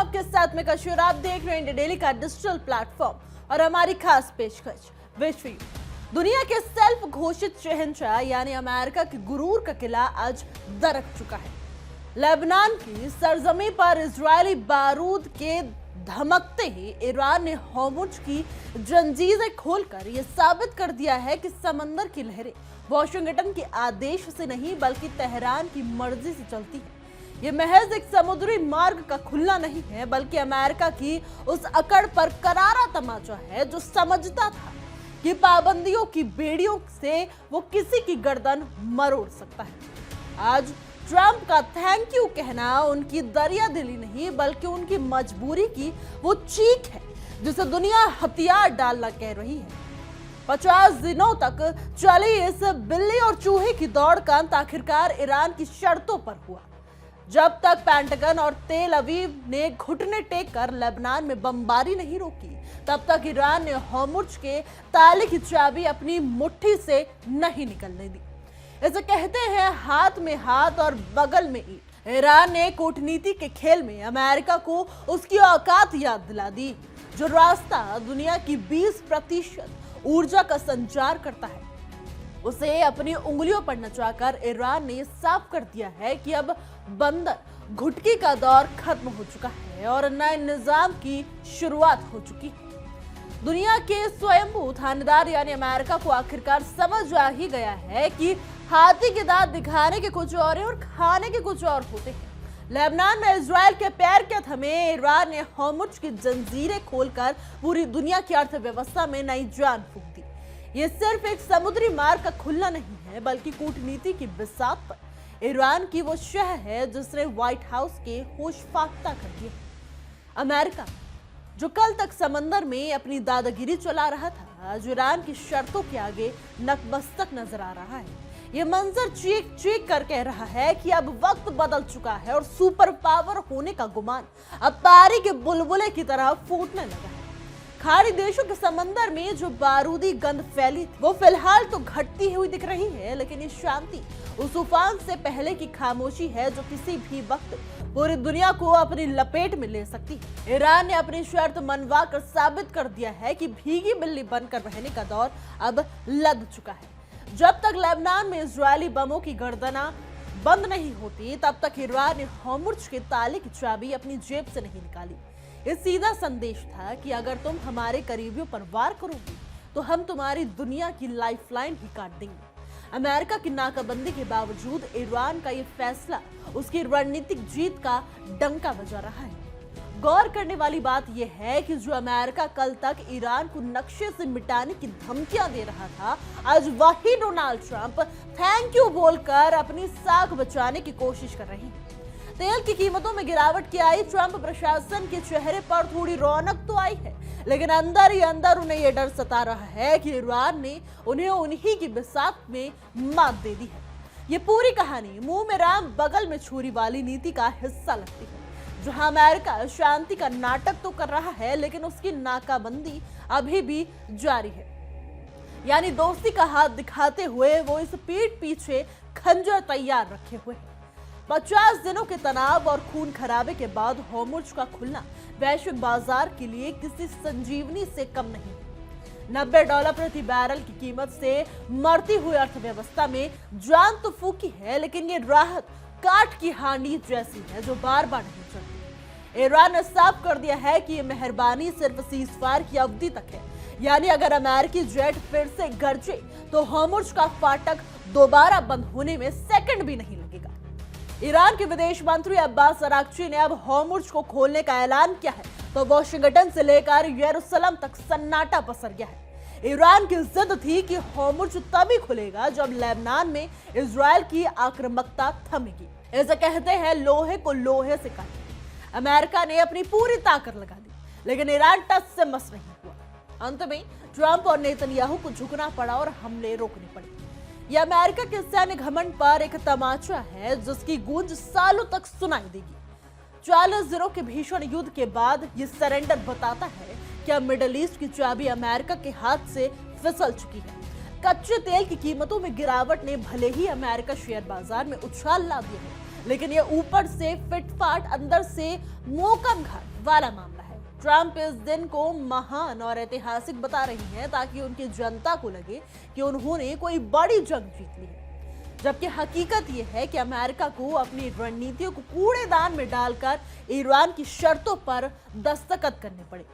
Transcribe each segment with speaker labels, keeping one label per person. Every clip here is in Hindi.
Speaker 1: आपके साथ में कश्मीर। आप देख रहे हैं इंडिया डेली का डिजिटल प्लेटफॉर्म और हमारी खास पेशकश विश्व युद्ध। दुनिया के सेल्फ घोषित शहंशाह यानी अमेरिका के गुरूर का किला आज दरक चुका है। लेबनान की सरजमी पर इजरायली बारूद के धमकते ही ईरान ने होर्मुज की जंजीरें खोलकर यह साबित कर दिया है कि समंदर की लहरें वॉशिंगटन के आदेश से नहीं बल्कि तेहरान की मर्जी से चलती है। ये महज एक समुद्री मार्ग का खुलना नहीं है बल्कि अमेरिका की उस अकड़ पर करारा तमाचा है जो समझता था कि पाबंदियों की बेड़ियों से वो किसी की गर्दन मरोड़ सकता है। आज ट्रंप का थैंक यू कहना उनकी दरिया दिली नहीं बल्कि उनकी मजबूरी की वो चीख है जिसे दुनिया हथियार डालना कह रही है। 50 दिनों तक चली इस बिल्ली और चूहे की दौड़ का अंत आखिरकार ईरान की शर्तों पर हुआ। जब तक पेंटागन और तेल अवीव ने घुटने टेक कर लेबनान में बमबारी नहीं रोकी तब तक ईरान ने होर्मुज के ताले की चाबी अपनी मुट्ठी से नहीं निकलने दी। इसे कहते हैं हाथ में हाथ और बगल में ईंट। ईरान ने कूटनीति के खेल में अमेरिका को उसकी औकात याद दिला दी। जो रास्ता दुनिया की 20% ऊर्जा का संचार करता है उसे अपनी उंगलियों पर नचाकर ईरान ने साफ कर दिया है कि अब बंदर घुटकी का दौर खत्म हो चुका है और नए निजाम की शुरुआत हो चुकी है। दुनिया के स्वयंभू थानेदार यानी अमेरिका को आखिरकार समझ आ ही गया है कि हाथी के दांत दिखाने के कुछ और हैं और खाने के कुछ और होते हैं। लेबनान में इजराइल के पैर के थमे ईरान ने होर्मुज की जंजीरें खोलकर पूरी दुनिया की अर्थव्यवस्था में नई जान फूंक दी। ये सिर्फ एक समुद्री मार्ग का खुलना नहीं है बल्कि कूटनीति की बिसात पर ईरान की वो शह है जिसने व्हाइट हाउस के होश फाख्ता कर दिया। अमेरिका जो कल तक समंदर में अपनी दादागिरी चला रहा था आज ईरान की शर्तों के आगे नतमस्तक नजर आ रहा है। ये मंजर चीख चीख कर कह रहा है कि अब वक्त बदल चुका है और सुपर पावर होने का गुमान अब पारी के बुलबुले की तरह फूटने लगा है। खाड़ी देशों के समंदर में जो बारूदी गंध फैली थी वो फिलहाल तो घटती हुई दिख रही है लेकिन ये शांति उस तूफान से पहले की खामोशी है जो किसी भी वक्त पूरी दुनिया को अपनी लपेट में ले सकती है। ईरान ने अपनी शर्त मनवा कर साबित कर दिया है कि भीगी बिल्ली बनकर रहने का दौर अब लद चुका है। जब तक लेबनान में इजरायली बमों की गर्दना बंद नहीं होती तब तक ईरान ने होर्मुज के ताले की चाबी अपनी जेब से नहीं निकाली। ये सीधा संदेश था कि अगर तुम हमारे करीबियों पर वार करोगे तो हम तुम्हारी दुनिया की लाइफलाइन ही काट देंगे। अमेरिका की नाकाबंदी के बावजूद ईरान का ये फैसला उसकी रणनीतिक जीत का डंका बजा रहा है। गौर करने वाली बात यह है कि जो अमेरिका कल तक ईरान को नक्शे से मिटाने की धमकियां दे रहा था आज वही डोनाल्ड ट्रंप थैंक यू बोलकर अपनी साख बचाने की कोशिश कर रहे हैं। तेल की कीमतों में गिरावट की आई ट्रंप प्रशासन के चेहरे पर थोड़ी रौनक तो आई है लेकिन अंदर ही अंदर उन्हें यह डर सता रहा है कि ईरान ने उन्हें उन्हीं की बिसात में मात दे दी है। ये पूरी कहानी मुंह में राम बगल में छुरी वाली नीति का हिस्सा लगती है जहां अमेरिका शांति का नाटक तो कर रहा है लेकिन उसकी नाकाबंदी अभी भी जारी है। यानी दोस्ती का हाथ दिखाते हुए वो इस पीठ पीछे खंजर तैयार रखे हुए है। 50 दिनों के तनाव और खून खराबे के बाद होर्मुज का खुलना वैश्विक बाजार के लिए किसी संजीवनी से कम नहीं है। $90 प्रति बैरल की कीमत से मरती हुई अर्थव्यवस्था में जान तो फूकी है लेकिन ये राहत काट की हांडी जैसी है जो बार बार नहीं चलती। ईरान ने साफ कर दिया है कि ये मेहरबानी सिर्फ सीजफायर की अवधि तक है। यानी अगर अमेरिकी जेट फिर से गरजे तो होर्मुज का फाटक दोबारा बंद होने में सेकंड भी नहीं लगेगा। ईरान के विदेश मंत्री अब्बास अराक्ची ने अब होर्मुज को खोलने का ऐलान किया है तो वॉशिंगटन से लेकर यरूशलेम तक सन्नाटा पसर गया है। ईरान की जिद थी कि होर्मुज तभी खुलेगा जब लेबनान में इजराइल की आक्रामकता थमेगी। इसे कहते हैं लोहे को लोहे से काटना। अमेरिका ने अपनी पूरी ताकत लगा दी लेकिन ईरान टस से मस नहीं हुआ। अंत में ट्रंप और नेतन्याहू को झुकना पड़ा और हमले रोकने पड़े। यह अमेरिका के सैन्य घमंड पर एक तमाचा है जिसकी गूंज सालों तक सुनाई देगी। 40 दिनों के भीषण युद्ध के बाद यह सरेंडर बताता है कि अब मिडिल ईस्ट की चाबी अमेरिका के हाथ से फिसल चुकी है। कच्चे तेल की कीमतों में गिरावट ने भले ही अमेरिका शेयर बाजार में उछाल ला दिया है लेकिन ये ऊपर से फिटफाट अंदर से मोकम घाट वाला मामला है। ट्रंप इस दिन को महान और ऐतिहासिक बता रही हैं ताकि उनकी जनता को लगे कि उन्होंने कोई बड़ी जंग जीत ली है, जबकि हकीकत यह है कि अमेरिका को अपनी रणनीतियों को कूड़ेदान में डालकर ईरान की शर्तों पर दस्तखत करने पड़े।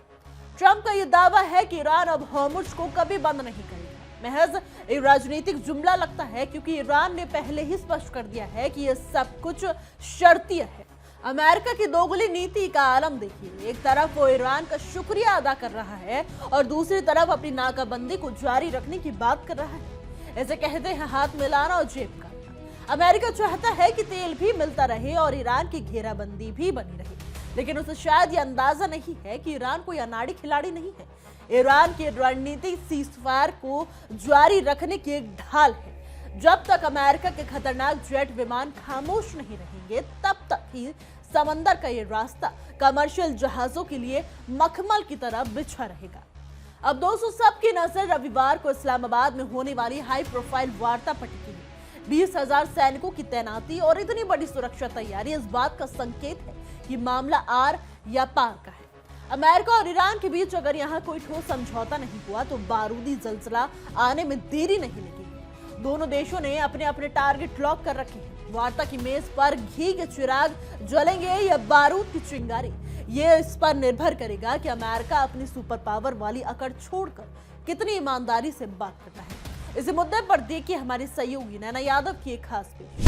Speaker 1: ट्रंप का यह दावा है कि ईरान अब हॉर्मुज़ को कभी बंद नहीं करेगा महज एक राजनीतिक जुमला लगता है, क्योंकि ईरान ने पहले ही स्पष्ट कर दिया है कि यह सब कुछ शर्तीय है। अमेरिका की दोगली नीति का आलम देखिए, एक तरफ वो ईरान का शुक्रिया अदा कर रहा है और दूसरी तरफ अपनी नाकाबंदी को जारी रखने की बात कर रहा है। इसे कहते हैं हाथ मिलाना और जेब काटना। अमेरिका चाहता है कि तेल भी मिलता रहे और ईरान की घेराबंदी भी बनी रहे, लेकिन उसे शायद ये अंदाजा नहीं है कि ईरान कोई अनाड़ी खिलाड़ी नहीं है। ईरान की रणनीति सीज़फायर को जारी रखने की एक ढाल है। जब तक अमेरिका के खतरनाक जेट विमान खामोश नहीं रहेंगे, तब तक ही समंदर का ये रास्ता कमर्शियल जहाजों के लिए मखमल की तरह बिछा रहेगा। अब दोस्तों, सबकी नजर रविवार को इस्लामाबाद में होने वाली हाई प्रोफाइल वार्ता पर टिकी है। 20,000 सैनिकों की तैनाती और इतनी बड़ी सुरक्षा तैयारी इस बात का संकेत है कि मामला आर या पार का है। अमेरिका और ईरान के बीच अगर यहाँ कोई ठोस समझौता नहीं हुआ तो बारूदी जलजला आने में देरी नहीं लगेगी। दोनों देशों ने अपने अपने टारगेट लॉक कर रखे हैं। वार्ता की मेज पर घी के चिराग जलेंगे या बारूद की चिंगारी, ये इस पर निर्भर करेगा कि अमेरिका अपनी सुपर पावर वाली अकड़ छोड़कर कितनी ईमानदारी से बात करता है। इसी मुद्दे पर देखिए हमारी सहयोगी नैना यादव की एक खास पेश।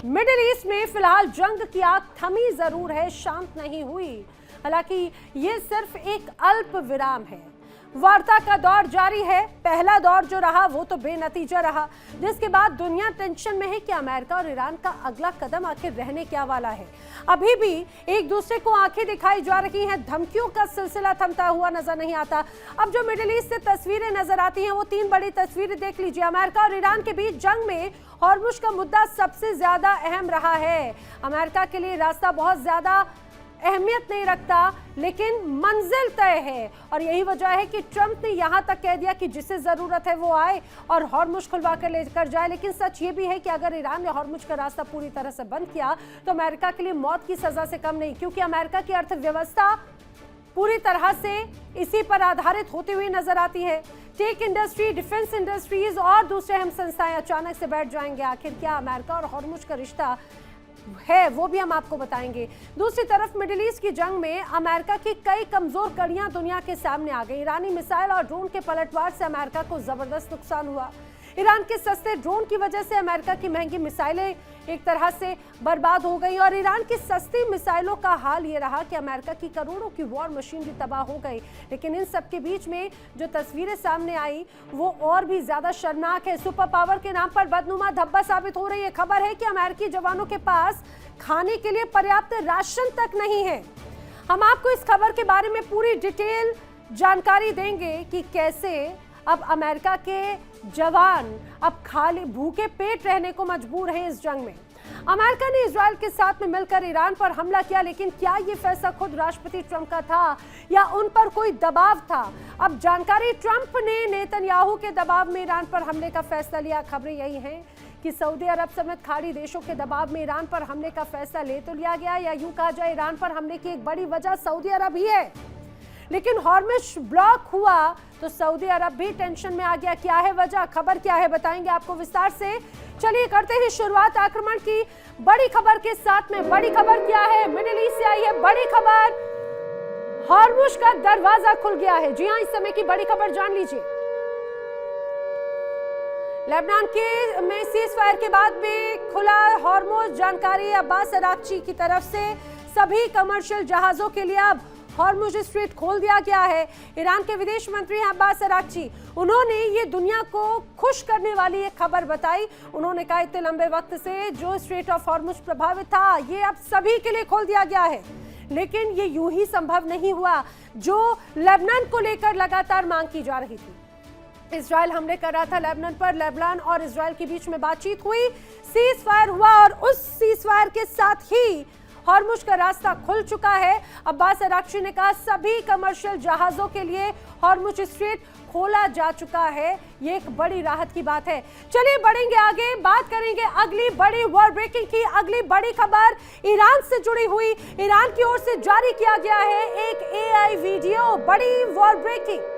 Speaker 2: मिडिल ईस्ट में फिलहाल जंग की आग थमी जरूर है, शांत नहीं हुई। हालांकि ये सिर्फ एक अल्प विराम है। वार्ता का दौर जारी है। पहला दौर जो रहा वो तो बेनतीजा रहा, जिसके बाद दुनिया टेंशन में है कि अमेरिका और ईरान का अगला कदम आखिर रहने क्या वाला है। अभी भी एक दूसरे को आंखें दिखाई जा रही हैं, धमकियों का सिलसिला थमता हुआ नजर नहीं आता। अब जो मिडिल ईस्ट से तस्वीरें नजर आती हैं वो तीन बड़ी तस्वीरें देख लीजिए। अमेरिका और ईरान के बीच जंग में हॉर्मुज़ का मुद्दा सबसे ज्यादा अहम रहा है। अमेरिका के लिए रास्ता बहुत ज्यादा अहमियत नहीं रखता, लेकिन मंजिल तय है और यही वजह है कि ट्रंप ने यहां तक कह दिया कि जिसे जरूरत है वो आए और हॉर्मुज़ खुलवा कर लेकर जाए। लेकिन सच ये भी है कि अगर ईरान ने हॉर्मुज़ का रास्ता पूरी तरह से बंद किया तो अमेरिका के लिए मौत की सजा से कम नहीं, क्योंकि अमेरिका की अर्थव्यवस्था पूरी तरह से इसी पर आधारित होती हुई नजर आती है। टेक इंडस्ट्री, डिफेंस इंडस्ट्रीज और दूसरे अहम संस्थाएं अचानक से बैठ जाएंगे। आखिर क्या अमेरिका और हॉर्मुज़ का रिश्ता है वो भी हम आपको बताएंगे। दूसरी तरफ मिडिल ईस्ट की जंग में अमेरिका की कई कमजोर कड़ियां दुनिया के सामने आ गई। ईरानी मिसाइल और ड्रोन के पलटवार से अमेरिका को जबरदस्त नुकसान हुआ। ईरान के सस्ते ड्रोन की वजह से अमेरिका की महंगी मिसाइलें एक तरह से बर्बाद हो गई और ईरान की सस्ती मिसाइलों का हाल ये रहा कि अमेरिका की करोड़ों की वॉर मशीन भी तबाह हो गई। लेकिन इन सब के बीच में जो तस्वीरें सामने आई वो और भी ज्यादा शर्मनाक है। सुपर पावर के नाम पर बदनुमा धब्बा साबित हो रही है। खबर है कि अमेरिकी जवानों के पास खाने के लिए पर्याप्त राशन तक नहीं है। हम आपको इस खबर के बारे में पूरी डिटेल जानकारी देंगे कि कैसे अब अमेरिका के जवान अब खाली भूखे पेट रहने को मजबूर हैं इस जंग में। अमेरिका ने इजराइल के साथ में मिलकर ईरान पर हमला किया, लेकिन क्या ये फैसला खुद राष्ट्रपति ट्रंप का था या उन पर कोई दबाव था? अब जानकारी, ट्रंप ने नेतन्याहू के दबाव में ईरान पर हमले का फैसला लिया। खबरें यही हैं कि सऊदी अरब समेत खाड़ी देशों के दबाव में ईरान पर हमले का फैसला ले तो लिया गया, या यूं कहा जाए ईरान पर हमले की एक बड़ी वजह सऊदी अरब ही है। लेकिन हॉर्मुज़ ब्लॉक हुआ तो सऊदी अरब भी टेंशन में आ गया। क्या है वजह, खबर क्या है, बताएंगे आपको विस्तार से। चलिए करते हैं शुरुआत आक्रमण की बड़ी खबर के साथ में। बड़ी खबर क्या है? मिडिल ईस्ट से आई है बड़ी खबर, हॉर्मुज़ का दरवाजा खुल गया है। जी हां, इस समय की बड़ी खबर जान लीजिए। लेबनान के में सीज फायर के बाद में खुला हॉर्मुज़। जानकारी अब्बास अराक्ची की तरफ से सभी कमर्शियल जहाजों के लिए अब हॉर्मुज़ स्ट्रेट खोल दिया गया है। ईरान के विदेश मंत्री हैं अब्बास अराक्ची, उन्होंने ये दुनिया को खुश करने वाली एक खबर बताई। उन्होंने कहा इतने लंबे वक्त से जो स्ट्रेट ऑफ हॉर्मुज़ प्रभावित था ये अब सभी के लिए खोल दिया गया है। लेकिन ये यूं ही संभव नहीं हुआ, जो लेबनान को लेकर लगातार मांग की जा रही थी। इजराइल हमले कर रहा था लेबनान पर, लेबनान और इजराइल के बीच में बातचीत हुई, सीज फायर हुआ और उस सीज फायर के साथ ही हॉर्मुज का रास्ता खुल चुका है। अब्बास अराक्ची ने कहा सभी कमर्शियल जहाजों के लिए हॉर्मुज स्ट्रेट खोला जा चुका है। ये एक बड़ी राहत की बात है। चलिए बढ़ेंगे आगे, बात करेंगे अगली बड़ी वर्ल्ड ब्रेकिंग की। अगली बड़ी खबर ईरान से जुड़ी हुई। ईरान की ओर से जारी किया गया है एक एआई वीडियो, बड़ी वर्ल्ड ब्रेकिंग।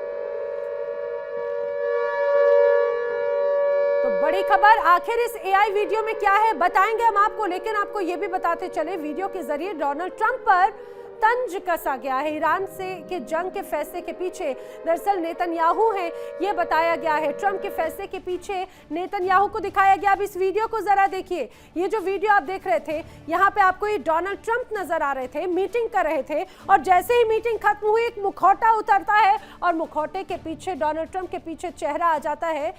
Speaker 2: तो बड़ी खबर, आखिर इस एआई वीडियो में क्या है बताएंगे हम आपको, लेकिन आपको यह भी बताते चले वीडियो के जरिए डोनाल्ड ट्रंप पर तंज कसा गया है। ईरान से के जंग के फैसले के पीछे दरअसल नेतन्याहू हैं, ये बताया गया है। ट्रंप के फैसले के पीछे नेतन्याहू को दिखाया गया। अब इस वीडियो को जरा देखिए। ये जो वीडियो आप देख रहे थे, यहाँ पे आपको ये डोनाल्ड ट्रंप नजर आ रहे थे, मीटिंग कर रहे थे, और जैसे ही मीटिंग खत्म हुई एक मुखौटा उतरता है और मुखौटे के पीछे डोनाल्ड ट्रंप के पीछे चेहरा आ जाता है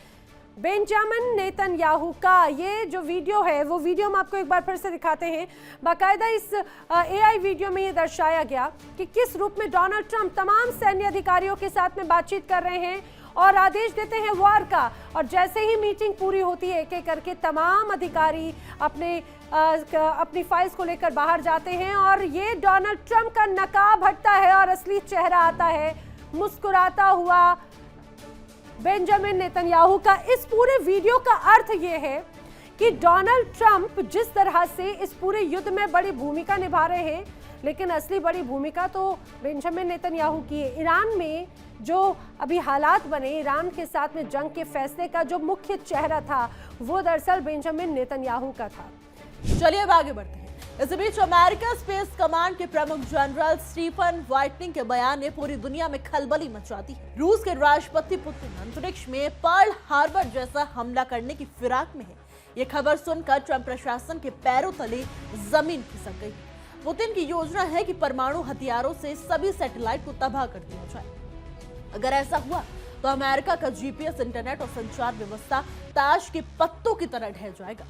Speaker 2: बेंजामिन नेतन्याहू का। ये जो वीडियो है वो वीडियो हम आपको एक बार फिर से दिखाते हैं। बाकायदा इस एआई वीडियो में ये दर्शाया गया कि किस रूप में डोनाल्ड ट्रंप तमाम सैन्य अधिकारियों के साथ में बातचीत कर रहे हैं और आदेश देते हैं वार का। और जैसे ही मीटिंग पूरी होती है एक एक करके तमाम अधिकारी अपनी फाइल्स को लेकर बाहर जाते हैं और ये डोनाल्ड ट्रंप का नकाब हटता है और असली चेहरा आता है मुस्कुराता हुआ बेंजामिन नेतन्याहू का। इस पूरे वीडियो का अर्थ ये है कि डोनाल्ड ट्रंप जिस तरह से इस पूरे युद्ध में बड़ी भूमिका निभा रहे हैं, लेकिन असली बड़ी भूमिका तो बेंजामिन नेतन्याहू की है। ईरान में जो अभी हालात बने, ईरान के साथ में जंग के फैसले का जो मुख्य चेहरा था वो दरअसल बेंजामिन नेतन्याहू का था।
Speaker 1: चलिए अब आगे बढ़ते हैं। इस बीच अमेरिका स्पेस कमांड के प्रमुख जनरल स्टीफन वाइटनिंग के बयान ने पूरी दुनिया में खलबली मचा दी है। रूस के राष्ट्रपति पुतिन अंतरिक्ष में पर्ल हार्बर जैसा हमला करने की फिराक में है। ये खबर सुनकर ट्रंप प्रशासन के पैरों तले जमीन खिसक गई। पुतिन की योजना है कि परमाणु हथियारों से सभी सैटेलाइट को तबाह कर दिया जाए। अगर ऐसा हुआ तो अमेरिका का जीपीएस, इंटरनेट और संचार व्यवस्था ताश के पत्तों की तरह ढह जाएगा।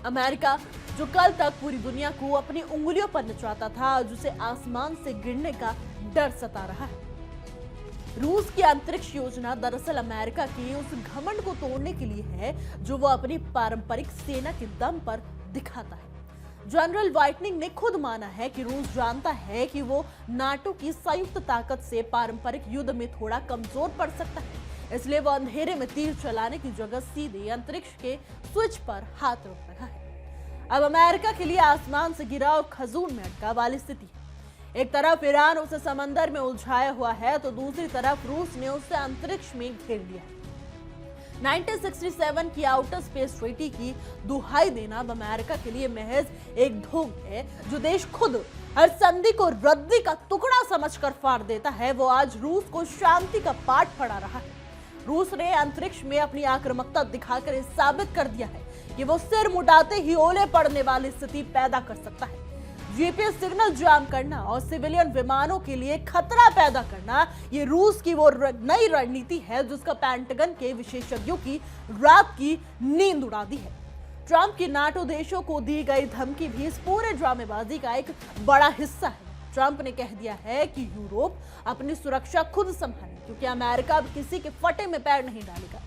Speaker 1: अमेरिका जो कल तक पूरी दुनिया को अपनी उंगलियों पर नचाता था, आज उसे आसमान से गिरने का डर सता रहा है। रूस की अंतरिक्ष योजना दरअसल अमेरिका के उस घमंड को तोड़ने के लिए है जो वो अपनी पारंपरिक सेना के दम पर दिखाता है। जनरल वाइटनिंग ने खुद माना है कि रूस जानता है कि वो नाटो की संयुक्त ताकत से पारंपरिक युद्ध में थोड़ा कमजोर पड़ सकता है, इसलिए वो अंधेरे में तीर चलाने की जगह सीधे अंतरिक्ष के स्विच पर हाथ रख रहा है। अब अमेरिका के लिए आसमान से गिरा और खजूर में अटका वाली स्थिति है। एक तरफ ईरान उसे समंदर में उलझाया हुआ है तो दूसरी तरफ रूस ने उसे अंतरिक्ष में घेर लिया है। 1967 की आउटर स्पेस ट्रीटी की दुहाई देना अब अमेरिका के लिए महज एक ढोंग है। जो देश खुद हर संधि को रद्दी का टुकड़ा समझकर फाड़ देता है, वो आज रूस को शांति का पाठ पढ़ा रहा है। रूस ने अंतरिक्ष में अपनी आक्रामकता दिखाकर यह साबित कर दिया है कि वो सिर मुड़ाते ही ओले पड़ने वाली स्थिति पैदा कर सकता है। जीपीएस सिग्नल जाम करना और सिविलियन विमानों के लिए खतरा पैदा करना, ये रूस की वो नई रणनीति है जिसका पेंटागन के विशेषज्ञों की रात की नींद उड़ा दी है। ट्रंप की नाटो देशों को दी गई धमकी भी इस पूरे ड्रामेबाजी का एक बड़ा हिस्सा है। ट्रंप ने कह दिया है कि यूरोप अपनी सुरक्षा खुद संभाले, क्योंकि अमेरिका अब किसी के फटे में पैर नहीं डालेगा।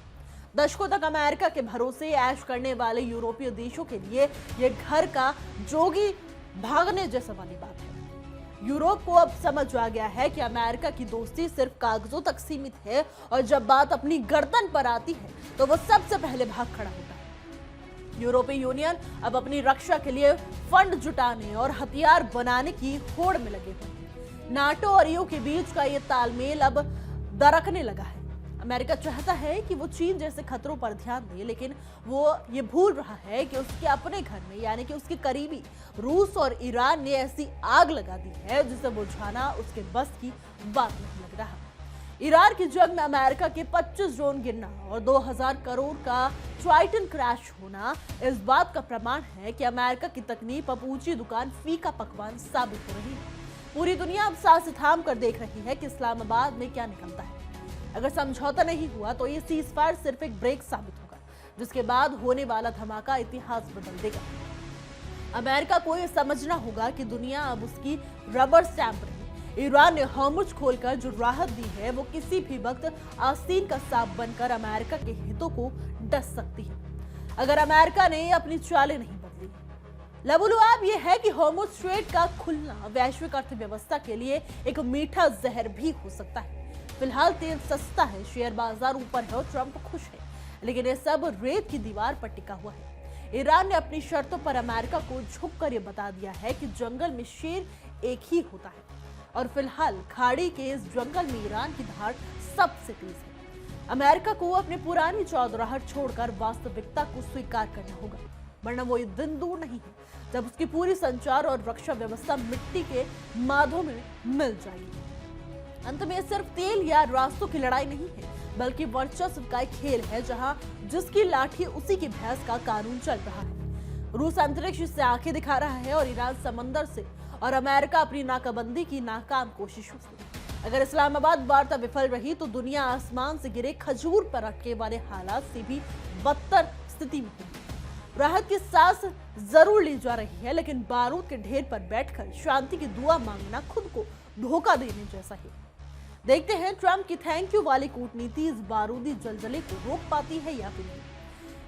Speaker 1: दशकों तक अमेरिका के भरोसे ऐश करने वाले यूरोपीय देशों के लिए यह घर का जोगी भागने जैसा वाली बात है। यूरोप को अब समझ आ गया है कि अमेरिका की दोस्ती सिर्फ कागजों तक सीमित है और जब बात अपनी गर्दन पर आती है तो वो सबसे पहले भाग खड़ा होता है। यूरोपीय यूनियन अब अपनी रक्षा के लिए फंड जुटाने और हथियार बनाने की होड़ में लगे हुए हैं। नाटो और ईयू के बीच का ये तालमेल अब दरकने लगा है। अमेरिका चाहता है कि वो चीन जैसे खतरों पर ध्यान दे, लेकिन वो ये भूल रहा है कि उसके अपने घर में यानी कि उसके करीबी रूस और ईरान ने ऐसी आग लगा दी है जिसे बुझाना उसके बस की बात नहीं लग रहा। ईरान की जंग में अमेरिका के 25 ड्रोन गिरना और 2000 करोड़ का ट्राइटन क्रैश होना इस बात का प्रमाण है कि अमेरिका की तकनीक अब ऊंची दुकान फीका पकवान साबित हो रही है। पूरी दुनिया अब सांस थाम कर देख रही है कि इस्लामाबाद में क्या निकलता है। अगर समझौता नहीं हुआ तो ये सीजफायर सिर्फ एक ब्रेक साबित होगा, जिसके बाद होने वाला धमाका इतिहास बदल देगा। अमेरिका को यह समझना होगा कि दुनिया अब उसकी रबर स्टैंप रही। ईरान ने हॉर्मुज खोलकर जो राहत दी है वो किसी भी वक्त आस्तीन का सांप बनकर अमेरिका के हितों को डस सकती है, अगर अमेरिका ने अपनी चालें नहीं बदली। लबुलुआब ये है कि हॉर्मुज़ स्ट्रेट का खुलना वैश्विक अर्थव्यवस्था के लिए एक मीठा जहर भी हो सकता है। फिलहाल तेल सस्ता है, शेयर बाजार ऊपर है और ट्रंप खुश है, लेकिन ये सब रेत की दीवार पर टिका हुआ है। ईरान ने अपनी शर्तों पर अमेरिका को झुककर ये बता दिया है कि जंगल में शेर एक ही होता है और फिलहाल खाड़ी के इस जंगल में ईरान की धार सबसे तेज है। अमेरिका को अपनी पुरानी चौधराहट छोड़कर वास्तविकता को स्वीकार करना होगा, वरना वो ये दिन दूर नहीं है जब उसकी पूरी संचार और रक्षा व्यवस्था मिट्टी के माधों में मिल जाएगी। अंत में सिर्फ तेल या रास्तों की लड़ाई नहीं है, बल्कि वर्चस्व का एक खेल है जहां जिसकी लाठी उसी की भैंस का कानून चल रहा है। रूस अंतरिक्ष से आंखें दिखा रहा है और ईरान समंदर से, और अमेरिका अपनी नाकाबंदी की नाकाम कोशिशों से। अगर इस्लामाबाद वार्ता विफल रही तो दुनिया आसमान से गिरे खजूर पर अटके वाले हालात से भी बदतर स्थिति में होगी। राहत की सांस जरूर ली जा रही है, लेकिन बारूद के ढेर पर बैठकर शांति की दुआ मांगना खुद को धोखा देने जैसा है। देखते हैं ट्रंप की थैंक यू वाली कूटनीति इस बारूदी जलजले को रोक पाती है या फिर नहीं।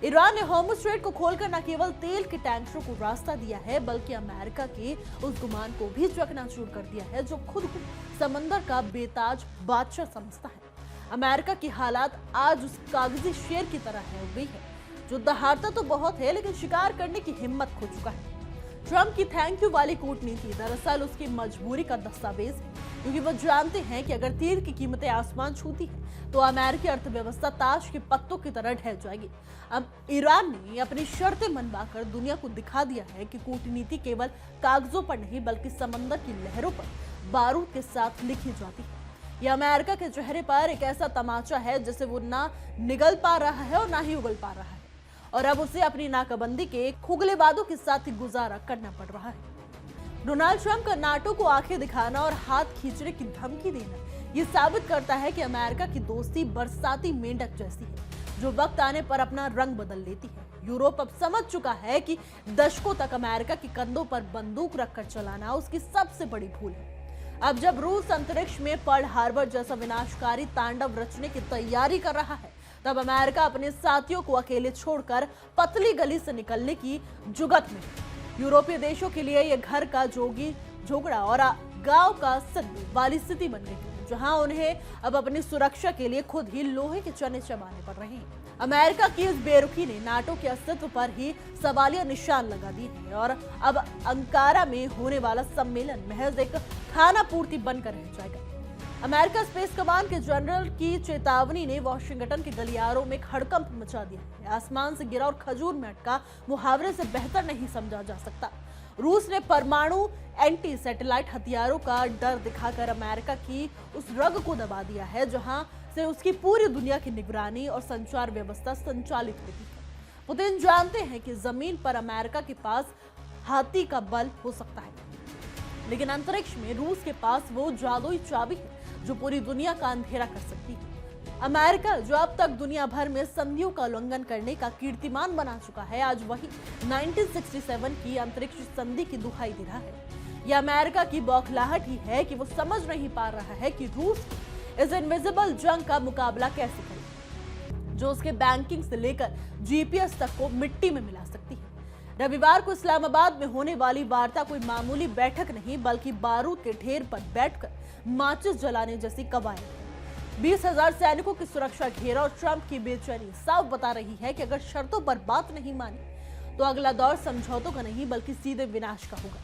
Speaker 1: ईरान ने हॉर्मुज़ स्ट्रेट को खोलकर न केवल तेल के टैंकरों को रास्ता दिया है, बल्कि अमेरिका के उस गुमान को भी चकनाचूर कर दिया है जो खुद को समंदर का बेताज बादशाह समझता है। अमेरिका की हालात आज उस कागजी शेर की तरह हो गई है जो दहाड़ता तो बहुत है, लेकिन शिकार करने की हिम्मत खो चुका है। ट्रंप की थैंक यू वाली कूटनीति दरअसल उसकी मजबूरी का दस्तावेज है, क्योंकि वो जानते हैं कि अगर तेल की कीमतें आसमान छूती हैं तो अमेरिकी अर्थव्यवस्था ताश के पत्तों की तरह ढह जाएगी। अब ईरान ने अपनी शर्तें मनवाकर दुनिया को दिखा दिया है कि कूटनीति केवल कागजों पर नहीं बल्कि समंदर की लहरों पर बारूद के साथ लिखी जाती है। यह अमेरिका के चेहरे पर एक ऐसा तमाचा है जिसे वो ना निगल पा रहा है और ना ही उगल पा रहा है, और अब उसे अपनी नाकाबंदी के खुगलेबाजों के साथ ही गुजारा करना पड़ रहा है। डोनाल्ड ट्रंप का नाटो को आंखें दिखाना और हाथ खींचने की धमकी देना ये साबित करता है कि अमेरिका की दोस्ती बरसाती मेंढक जैसी है जो वक्त आने पर अपना रंग बदल लेती है। यूरोप अब समझ चुका है कि दशकों तक अमेरिका के कंधों पर बंदूक रखकर चलाना उसकी सबसे बड़ी भूल है। अब जब रूस अंतरिक्ष में पर्ल हार्बर जैसा विनाशकारी तांडव रचने की तैयारी कर रहा है, तब अमेरिका अपने साथियों को अकेले छोड़कर पतली गली से निकलने की जुगत में है। यूरोपीय देशों के लिए यह घर का जोगी झोगड़ा और गांव का सद्दू वाली स्थिति बन गई है, जहां उन्हें अब अपनी सुरक्षा के लिए खुद ही लोहे के चने चबाने पड़ रहे हैं। अमेरिका की इस बेरुखी ने नाटो के अस्तित्व पर ही सवालिया निशान लगा दिए हैं और अब अंकारा में होने वाला सम्मेलन महज एक खाना पूर्ति बनकर रह जाएगा। अमेरिका स्पेस कमांड के जनरल की चेतावनी ने वॉशिंगटन के गलियारों में हड़कंप मचा दिया है। आसमान से गिरा और खजूर में अटका मुहावरे से बेहतर नहीं समझा जा सकता। रूस ने परमाणु एंटी सैटेलाइट हथियारों का डर दिखाकर अमेरिका की उस रग को दबा दिया है जहां से उसकी पूरी दुनिया की निगरानी और संचार व्यवस्था संचालित होती है। पुतिन जानते हैं कि जमीन पर अमेरिका के पास हाथी का बल हो सकता है, लेकिन अंतरिक्ष में रूस के पास वो जादुई चाबी है जो पूरी दुनिया का अंधेरा कर सकती है। अमेरिका जो अब तक दुनिया भर में संधियों का उल्लंघन करने का कीर्तिमान बना चुका है, आज वही 1967 की अंतरिक्ष संधि की दुहाई दे रहा है। यह अमेरिका की बौखलाहट ही है कि वो समझ नहीं पा रहा है कि रूस इस इनविजिबल जंग का मुकाबला कैसे करे, जो उसके बैंकिंग से लेकर जीपीएस तक को मिट्टी में मिला सकती है। रविवार को इस्लामाबाद में होने वाली वार्ता कोई मामूली बैठक नहीं बल्कि बारूद के ढेर पर बैठकर माचिस जलाने जैसी कवायद है। 20,000 सैनिकों की सुरक्षा घेरा और ट्रंप की बेचैनी साफ बता रही है कि अगर शर्तों पर बात नहीं मानी तो अगला दौर समझौतों का नहीं बल्कि सीधे विनाश का होगा।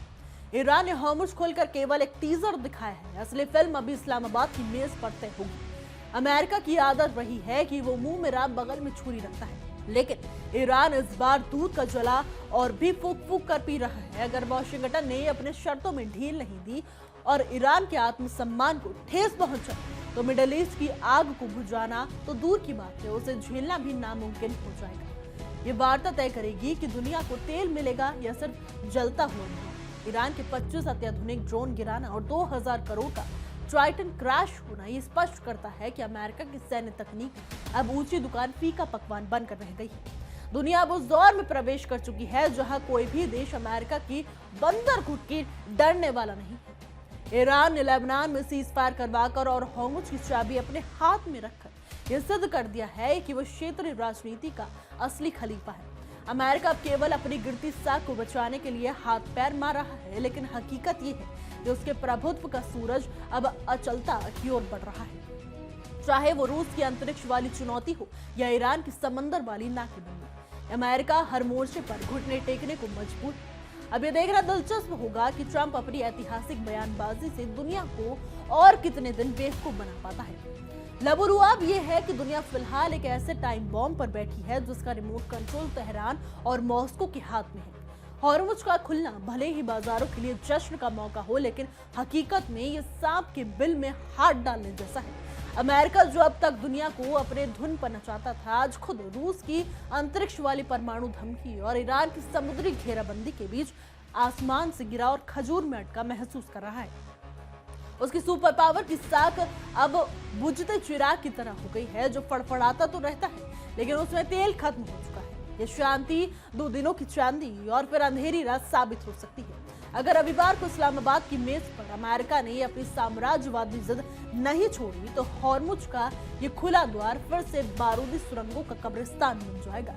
Speaker 1: ईरान ने हॉर्मुज़ खोलकर केवल एक टीजर दिखाया है, असली फिल्म अभी इस्लामाबाद की मेज पर तय होगी। अमेरिका की आदत रही है कि वो मुंह में राम बगल में छुरी रखता है, लेकिन ईरान इस बार दूध का जला और भी फूक फूक कर पी रहा है। अगर वॉशिंगटन ने अपने शर्तों में ढील नहीं दी और ईरान के आत्मसम्मान को ठेस पहुंचा तो मिडिल ईस्ट की आग को बुझाना तो दूर की बात है, उसे झेलना भी नामुमकिन हो जाएगा। ये वार्ता तय करेगी कि दुनिया को तेल मिलेगा या सिर्फ जलता हुआ मिलेगा। ईरान के 25 अत्याधुनिक ड्रोन गिराना और 2000 करोड़ का ट्राइटन क्रैश होना ये स्पष्ट करता है कि अमेरिका की सैन्य तकनीक अब ऊंची दुकान फीका पकवान बनकर रह गई है। दुनिया अब उस दौर में प्रवेश कर चुकी है जहां कोई भी देश अमेरिका की बंदर घुटकी डरने वाला नहीं है। ईरान ने लेबनान में सीज फायर करवाकर और हॉर्मुज़ की चाबी अपने हाथ में रखकर यह सिद्ध कर दिया है कि वो क्षेत्रीय राजनीति का असली खलीफा है। अमेरिका अब केवल अपनी गिरती साख को बचाने के लिए हाथ पैर मार रहा है, लेकिन हकीकत ये है कि उसके प्रभुत्व का सूरज अब अचलता की ओर बढ़ रहा है। चाहे वो रूस की अंतरिक्ष वाली चुनौती हो या ईरान की समंदर वाली नाकेबंदी, अमेरिका हर मोर्चे पर घुटने टेकने को मजबूर है। अब ये देखना दिलचस्प होगा कि ट्रंप अपनी ऐतिहासिक बयानबाजी से दुनिया को और कितने दिन बेवकूफ बना पाता है। लबुरुआब ये है कि दुनिया फिलहाल एक ऐसे टाइम बॉम्ब पर बैठी है जिसका रिमोट कंट्रोल तेहरान और मॉस्को के हाथ में है। हॉर्मुज का खुलना भले ही बाजारों के लिए जश्न का मौका हो, लेकिन हकीकत में ये सांप के बिल में हाथ डालने जैसा है। अमेरिका जो अब तक दुनिया को अपने धुन पर नचाता था, आज खुद रूस की अंतरिक्ष वाली परमाणु धमकी और ईरान की समुद्री घेराबंदी के बीच आसमान से गिरा और खजूर में अटका महसूस कर रहा है। उसकी सुपर पावर की साख अब बुझते चिराग की तरह हो गई है, जो फड़फड़ाता तो रहता है लेकिन उसमें तेल खत्म हो चुका है। ये शांति 2 दिनों की चांदी और फिर अंधेरी रात साबित हो सकती है। अगर रविवार को इस्लामाबाद की मेज पर अमेरिका ने अपनी साम्राज्यवादी जिद नहीं छोड़ी तो हॉर्मुज का ये खुला द्वार फिर से बारूदी सुरंगों का कब्रिस्तान बन जाएगा।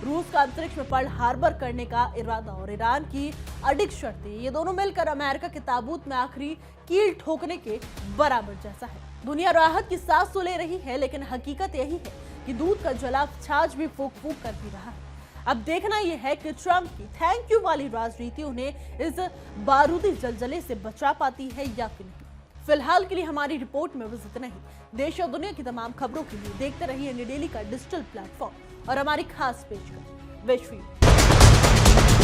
Speaker 1: रूस का अंतरिक्ष में पर्ल हार्बर करने का इरादा और ईरान की अडिग शर्तें, ये दोनों मिलकर अमेरिका के ताबूत में आखिरी कील ठोकने के बराबर जैसा है। दुनिया राहत की सांस तो ले रही है, लेकिन हकीकत यही है कि दूध का जला छाछ भी फूक फूक कर भी रहा है। अब देखना यह है कि ट्रंप की थैंक यू वाली राजनीति उन्हें इस बारूदी जलजले से बचा पाती है या फिर नहीं। फिलहाल के लिए हमारी रिपोर्ट में बस इतना ही। देश और दुनिया की तमाम खबरों के लिए देखते रहिए इंडिया डेली का डिजिटल प्लेटफॉर्म और हमारी खास पेशकश विश्व।